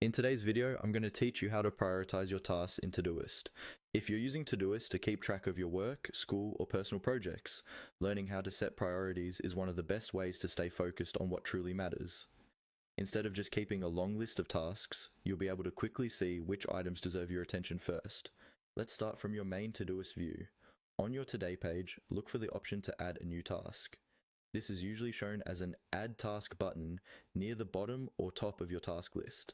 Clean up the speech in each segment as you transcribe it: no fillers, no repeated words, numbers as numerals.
In today's video, I'm going to teach you how to prioritize your tasks in Todoist. If you're using Todoist to keep track of your work, school, or personal projects, learning how to set priorities is one of the best ways to stay focused on what truly matters. Instead of just keeping a long list of tasks, you'll be able to quickly see which items deserve your attention first. Let's start from your main Todoist view. On your Today page, look for the option to add a new task. This is usually shown as an Add Task button near the bottom or top of your task list.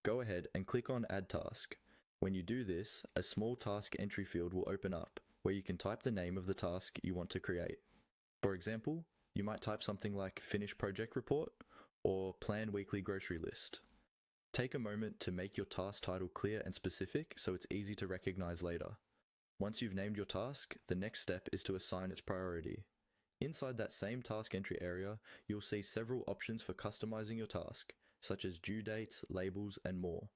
Go ahead and click on Add Task. When you do this, a small task entry field will open up, where you can type the name of the task you want to create. For example, you might type something like Finish Project Report or Plan Weekly Grocery List. Take a moment to make your task title clear and specific so it's easy to recognize later. Once you've named your task, the next step is to assign its priority. Inside that same task entry area, you'll see several options for customizing your task, such as due dates, labels, and more.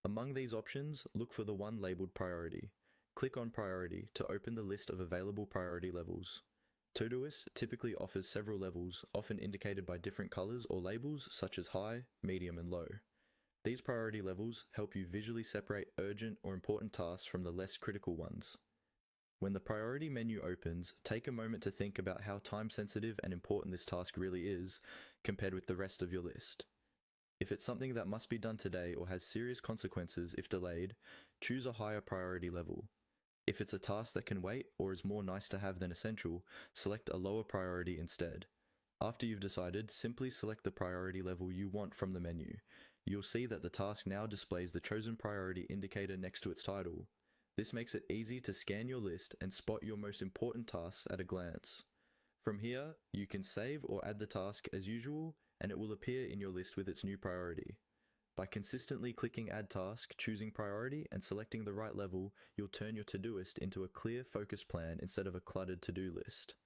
Among these options, look for the one labeled Priority. Click on Priority to open the list of available priority levels. Todoist typically offers several levels, often indicated by different colors or labels such as high, medium, and low. These priority levels help you visually separate urgent or important tasks from the less critical ones. When the priority menu opens, take a moment to think about how time-sensitive and important this task really is compared with the rest of your list. If it's something that must be done today or has serious consequences if delayed, choose a higher priority level. If it's a task that can wait or is more nice to have than essential, select a lower priority instead. After you've decided, simply select the priority level you want from the menu. You'll see that the task now displays the chosen priority indicator next to its title. This makes it easy to scan your list and spot your most important tasks at a glance. From here, you can save or add the task as usual, and it will appear in your list with its new priority. By consistently clicking Add Task, choosing priority, and selecting the right level, you'll turn your Todoist into a clear, focused plan instead of a cluttered to-do list.